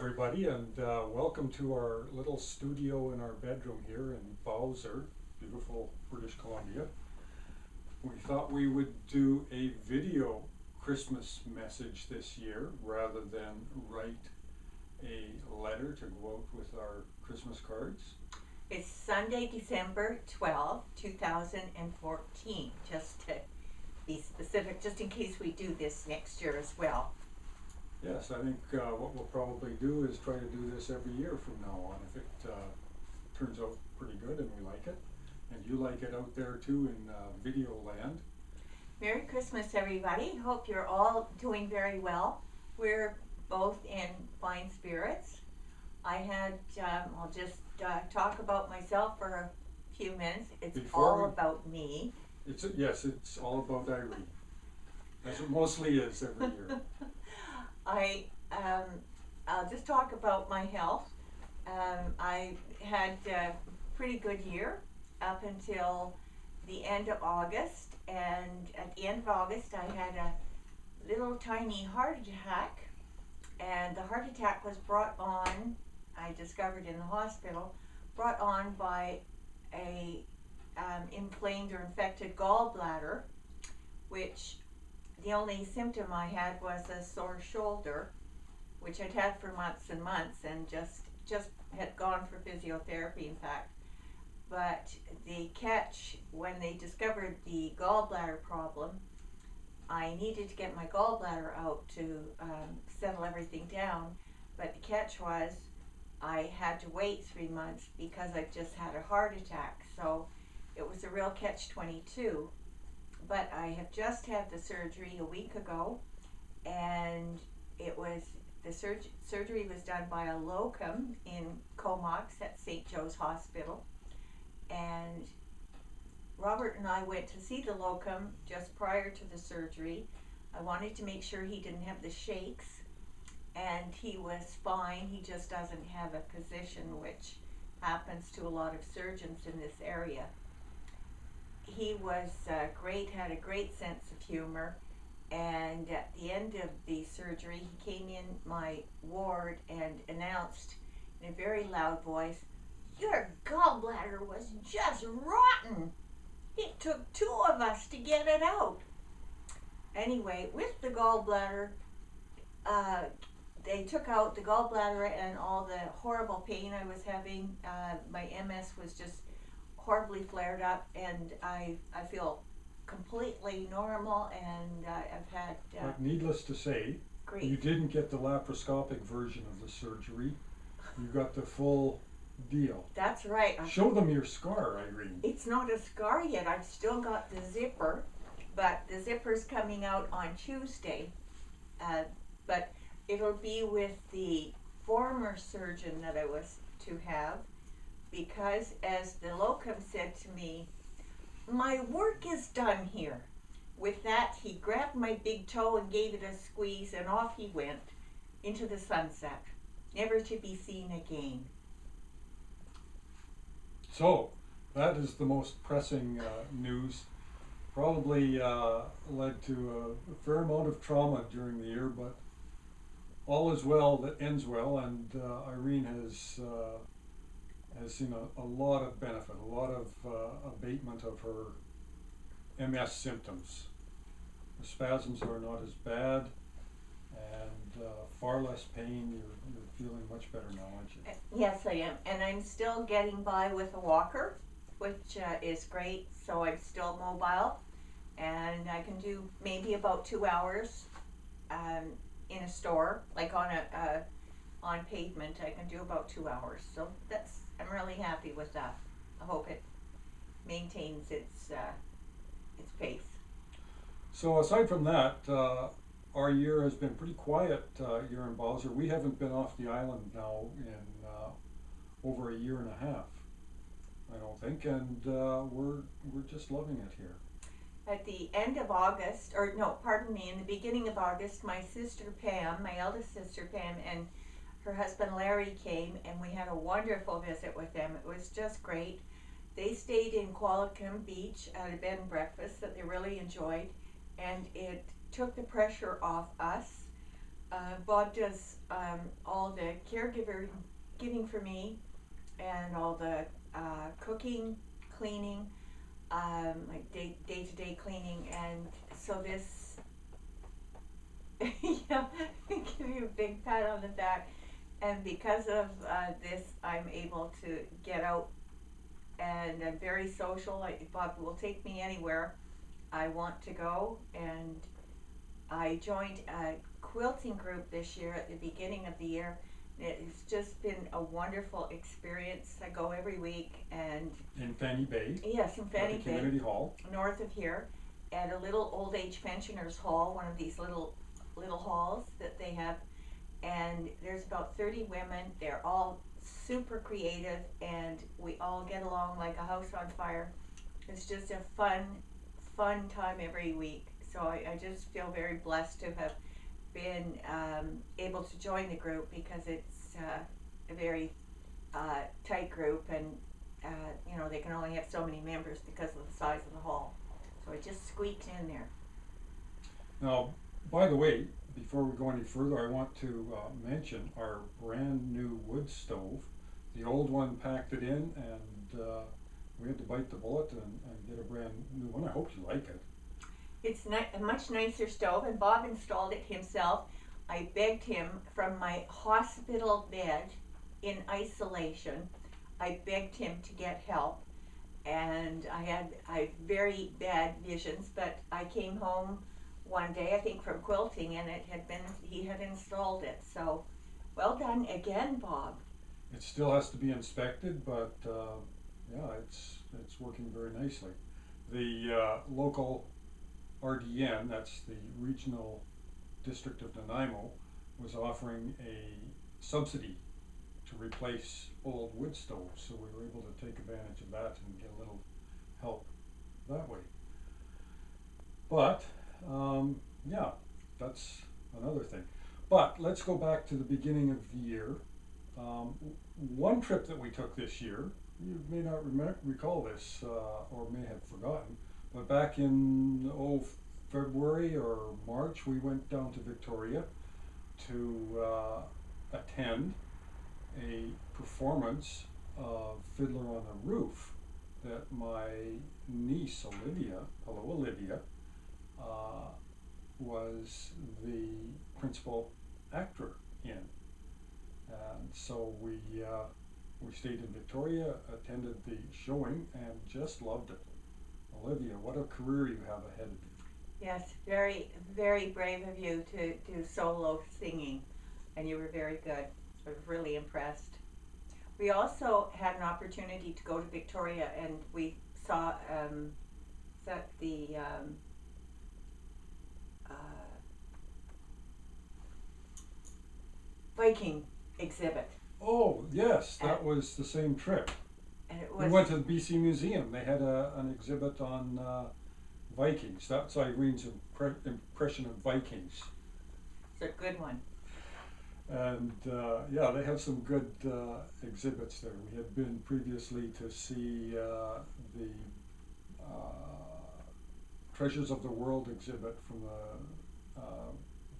everybody, and welcome to our little studio in our bedroom here in Bowser, beautiful British Columbia. We thought we would do a video Christmas message this year rather than write a letter to go out with our Christmas cards. It's Sunday, December 12th, 2014, just to be specific, just in case we do this next year as well. Yes, I think what we'll probably do is try to do this every year from now on if it turns out pretty good and we like it. And you like it out there too in video land. Merry Christmas, everybody. Hope you're all doing very well. We're both in fine spirits. I'll just talk about myself for a few minutes. It's all about me. Yes, it's all about Irene, as it mostly is every year. I'll just talk about my health. I had a pretty good year up until the end of August, and at the end of August I had a little tiny heart attack, and the heart attack was brought on, I discovered in the hospital, brought on by a inflamed or infected gallbladder, which the only symptom I had was a sore shoulder, which I'd had for months and months, and just had gone for physiotherapy, in fact. But the catch, when they discovered the gallbladder problem, I needed to get my gallbladder out to settle everything down. But the catch was I had to wait 3 months because I just had a heart attack. So it was a real catch-22. But I have just had the surgery a week ago, and the surgery was done by a locum in Comox at St. Joe's Hospital, and Robert and I went to see the locum just prior to the surgery. I wanted to make sure he didn't have the shakes, and he was fine. He just doesn't have a position, which happens to a lot of surgeons in this area. He was great, had a great sense of humor, and at the end of the surgery, he came in my ward and announced in a very loud voice, "Your gallbladder was just rotten. It took 2 of us to get it out." Anyway, with the gallbladder, they took out the gallbladder and all the horrible pain I was having. My MS was just horribly flared up, and I feel completely normal, and I've had But needless to say, grief. You didn't get the laparoscopic version of the surgery. You got the full deal. That's right. Show them your scar, Irene. It's not a scar yet. I've still got the zipper, but the zipper's coming out on Tuesday. But it'll be with the former surgeon that I was to have, because as the locum said to me, "My work is done here." With that, he grabbed my big toe and gave it a squeeze, and off he went into the sunset, never to be seen again. So, that is the most pressing news. Probably led to a fair amount of trauma during the year, but all is well that ends well, and Irene has seen a lot of benefit, a lot of abatement of her MS symptoms. The spasms are not as bad, and far less pain. You're feeling much better now, aren't you? Yes, I am, and I'm still getting by with a walker, which is great. So I'm still mobile, and I can do maybe about 2 hours in a store, like on pavement. I can do about 2 hours, so I'm really happy with that. I hope it maintains its pace. So aside from that, our year has been pretty quiet here in Bowser. We haven't been off the island now in over a year and a half, I don't think, and we're just loving it here. At the end of August, or no, pardon me, in the beginning of August, my sister Pam, my eldest sister Pam, and her husband Larry came, and we had a wonderful visit with them. It was just great. They stayed in Qualicum Beach at a bed and breakfast that they really enjoyed, and it took the pressure off us. Bob does all the caregiver giving for me, and all the cooking, cleaning, like day-to-day cleaning, and so this, yeah, give you a big pat on the back. And because of this, I'm able to get out, and I'm very social. Bob will take me anywhere I want to go, and I joined a quilting group this year at the beginning of the year. It's just been a wonderful experience. I go every week, and In Fanny Bay, yes, in Fanny at the Bay, community hall. north of here, at a little old age pensioners hall, one of these little halls that they have, and there's about 30 women. They're all super creative, and we all get along like a house on fire. It's just a fun time every week. So I just feel very blessed to have been able to join the group, because it's a very tight group, and you know, they can only have so many members because of the size of the hall. So I just squeaked in there. Now, by the way, before we go any further, I want to mention our brand new wood stove. The old one packed it in, and we had to bite the bullet and get a brand new one. I hope you like it. It's a much nicer stove, and Bob installed it himself. I begged him from my hospital bed in isolation. I begged him to get help, and I had very bad visions, but I came home one day, I think from quilting, and he had installed it. So well done again, Bob. It still has to be inspected, but yeah, it's working very nicely. The local RDN, that's the Regional District of Nanaimo, was offering a subsidy to replace old wood stoves, so we were able to take advantage of that and get a little help that way. But yeah, that's another thing. But let's go back to the beginning of the year. One trip that we took this year, you may not recall this or may have forgotten, but back in February or March, we went down to Victoria to attend a performance of Fiddler on the Roof that my niece Olivia, hello Olivia, was the principal actor in. And so we stayed in Victoria, attended the showing, and just loved it. Olivia, what a career you have ahead of you. Yes, very, very brave of you to do solo singing, and you were very good. I was really impressed. We also had an opportunity to go to Victoria, and we saw the Viking exhibit. Oh, yes, that was the same trip. And it We was, went to the BC Museum. They had an exhibit on Vikings. That's Irene's impression of Vikings. it's a good one. And yeah, they have some good exhibits there. We had been previously to see the Treasures of the World exhibit from the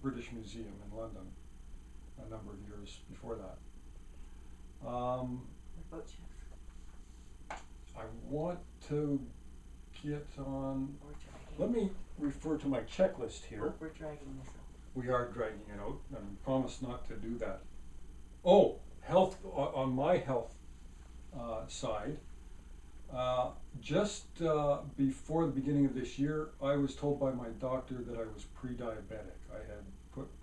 British Museum in London a number of years before that. What about you? I want to get on. We're dragging. Let me refer to my checklist here. We're dragging this up. We are dragging it out, and promise not to do that. Oh, health, on my health side, just before the beginning of this year, I was told by my doctor that I was pre-diabetic. I had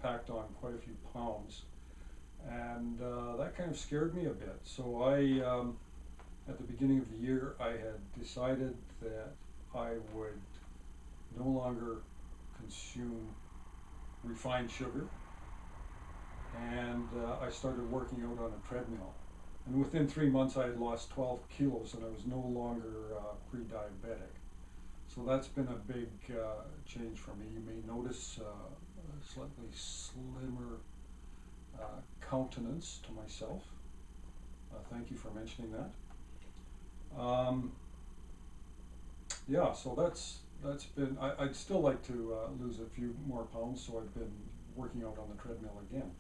packed on quite a few pounds, and that kind of scared me a bit. So I, at the beginning of the year, I had decided that I would no longer consume refined sugar, and I started working out on a treadmill. And within 3 months I had lost 12 kilos, and I was no longer pre-diabetic. So that's been a big change for me. You may notice a slightly slimmer countenance to myself. Thank you for mentioning that. Yeah, so that's been, I'd still like to lose a few more pounds, so I've been working out on the treadmill again.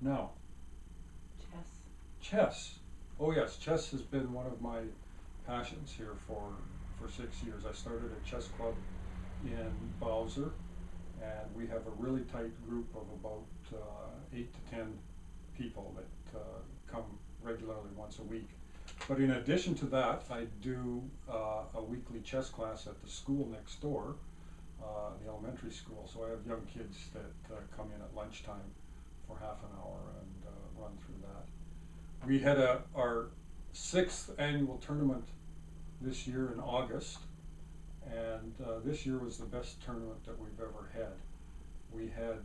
now? Chess. Chess. Oh yes, chess has been one of my passions here for 6 years. I started a chess club in Bowser, and we have a really tight group of about 8 to 10 people that come regularly once a week. But in addition to that, I do a weekly chess class at the school next door, the elementary school. So I have young kids that come in at lunchtime for half an hour and run through that. We had our 6th annual tournament this year in August, and this year was the best tournament that we've ever had. We had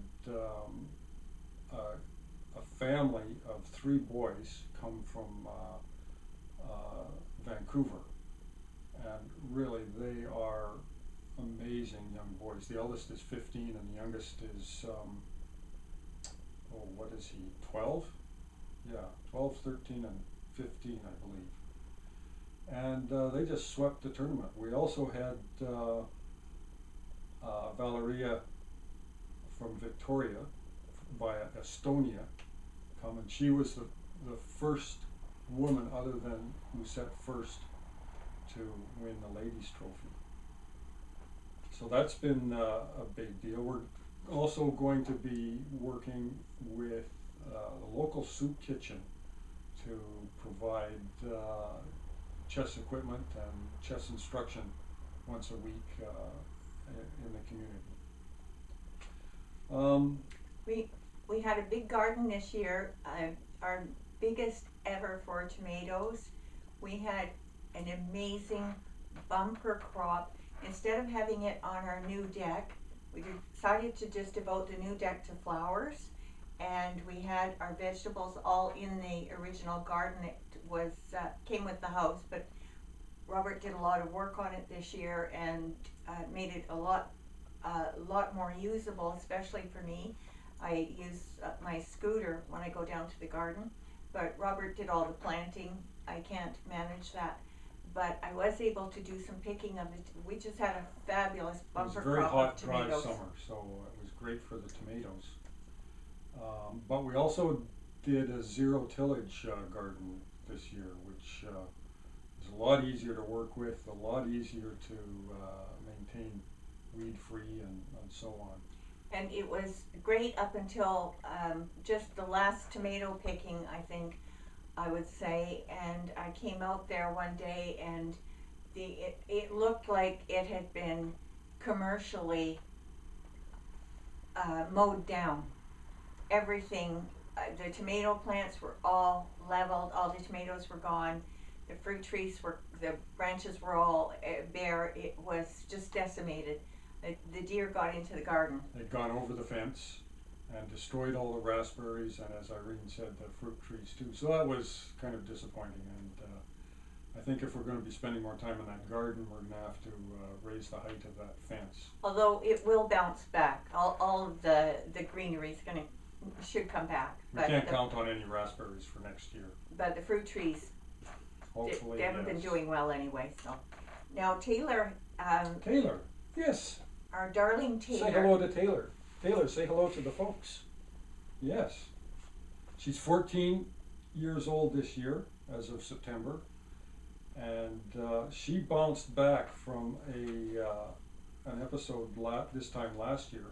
a family of 3 boys come from Vancouver, and really they are amazing young boys. The eldest is 15 and the youngest is, what is he, 12? Yeah, 12, 13, and 15, I believe. And they just swept the tournament. We also had Valeria from Victoria, via Estonia, come, and she was the first woman other than who set first to win the ladies' trophy. So that's been a big deal. We're also going to be working with the local soup kitchen to provide chess equipment and chess instruction once a week in the community. We had a big garden this year, our biggest ever for tomatoes. We had an amazing bumper crop. Instead of having it on our new deck, we decided to just devote the new deck to flowers, and we had our vegetables all in the original garden that was came with the house, but Robert did a lot of work on it this year and made it a lot more usable, especially for me. I use my scooter when I go down to the garden, but Robert did all the planting. I can't manage that, but I was able to do some picking of it. We just had a fabulous bumper crop of tomatoes. It was a very hot, dry summer, so it was great for the tomatoes. But we also did a zero tillage garden this year, which is a lot easier to work with, a lot easier to maintain weed-free and so on. And it was great up until just the last tomato picking, I think I would say. And I came out there one day and it looked like it had been commercially mowed down. Everything, the tomato plants were all leveled, all the tomatoes were gone. The fruit trees the branches were all bare. It was just decimated. The deer got into the garden. They'd gone over the fence and destroyed all the raspberries, and as Irene said, the fruit trees too. So that was kind of disappointing, and I think if we're going to be spending more time in that garden, we're going to have to raise the height of that fence. Although it will bounce back. All of the greenery should come back. We can't count on any raspberries for next year. But the fruit trees, hopefully, they haven't been doing well anyway. So now Taylor. Taylor, yes. Our darling Taylor. Say hello to Taylor. Taylor, say hello to the folks. Yes. She's 14 years old this year, as of September, and she bounced back from an episode this time last year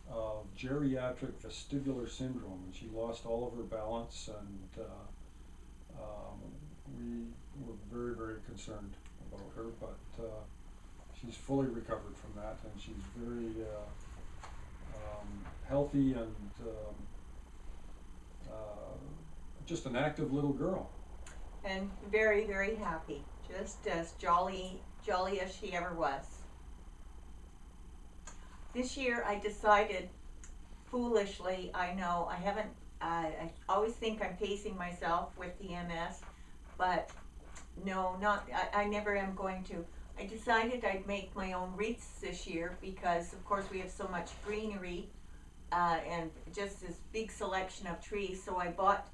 of geriatric vestibular syndrome, and she lost all of her balance, and we were very, very concerned about her, but she's fully recovered from that, and she's very healthy and just an active little girl. And very, very happy, just as jolly as she ever was. This year I decided, foolishly, I know, I always think I'm pacing myself with the MS, but no, I never am going to. I decided I'd make my own wreaths this year because, of course, we have so much greenery and just this big selection of trees. So I bought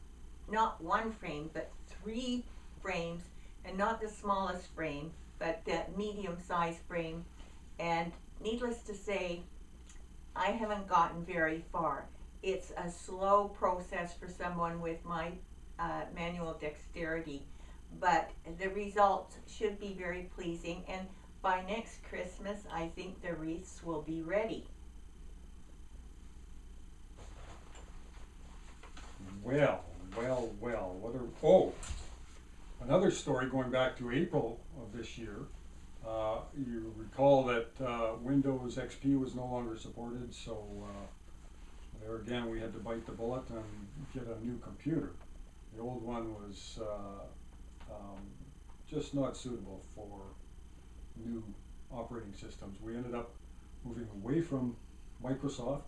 not one frame, but 3 frames, and not the smallest frame, but that medium-sized frame. And needless to say, I haven't gotten very far. it's a slow process for someone with my manual dexterity, but the results should be very pleasing. And by next Christmas, I think the wreaths will be ready. Well, well, what are, oh, another story going back to April of this year. You recall that Windows XP was no longer supported, so there again we had to bite the bullet and get a new computer. The old one was just not suitable for new operating systems. We ended up moving away from Microsoft,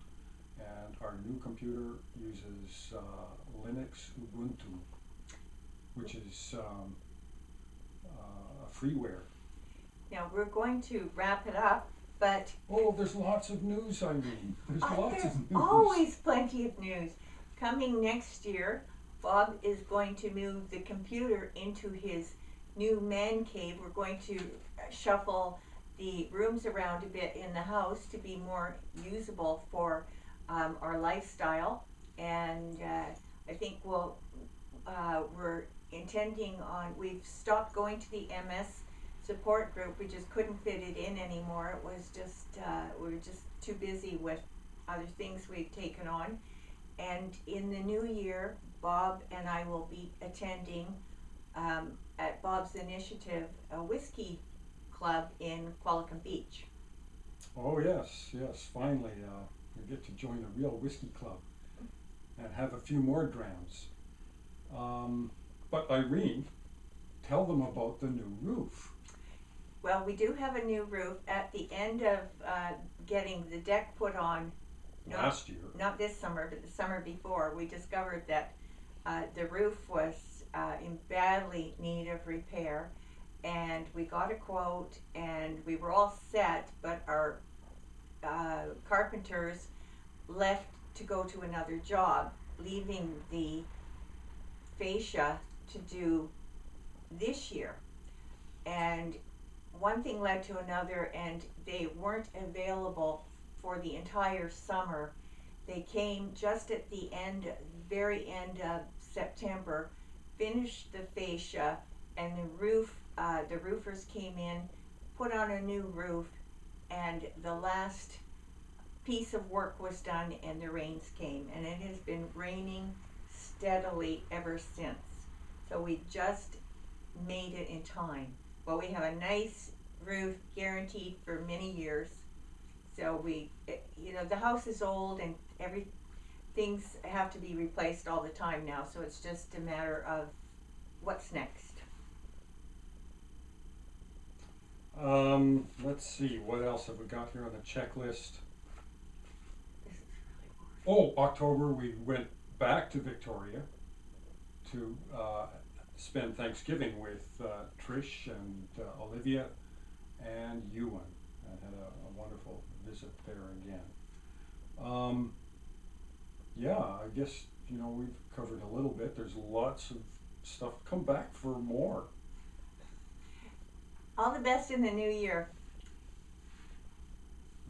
and our new computer uses Linux Ubuntu, which is freeware. Now we're going to wrap it up, but Oh, there's lots of news, Irene. There's lots there's of news. always plenty of news. Coming next year, Bob is going to move the computer into his new man cave. We're going to shuffle the rooms around a bit in the house to be more usable for our lifestyle. And I think we're intending on, we've stopped going to the MS support group. We just couldn't fit it in anymore. It was just, we were just too busy with other things we've taken on. And in the new year, Bob and I will be attending, at Bob's initiative, a whiskey club in Qualicum Beach. Oh yes, yes. Finally, we get to join a real whiskey club and have a few more drams. But Irene, tell them about the new roof. Well, we do have a new roof. At the end of getting the deck put on, Last year. not this summer, but the summer before, we discovered that the roof was in badly need of repair, and we got a quote, and we were all set, but our carpenters left to go to another job, leaving the fascia to do this year. And one thing led to another, and they weren't available for the entire summer. They came just at the end, very end of September, finished the fascia, and the roof, the roofers came in, put on a new roof, and the last piece of work was done and the rains came, and it has been raining steadily ever since. So we just made it in time. Well, we have a nice roof guaranteed for many years. So the house is old and things have to be replaced all the time now. So it's just a matter of what's next. Let's see, what else have we got here on the checklist? This is really boring. Oh, October we went back to Victoria to spend Thanksgiving with Trish and Olivia and Ewan, and had a wonderful visit there again. Yeah, I guess we've covered a little bit. There's lots of stuff. Come back for more. All the best in the new year.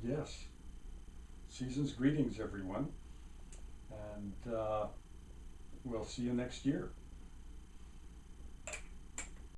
Yes. Season's greetings, everyone, and we'll see you next year.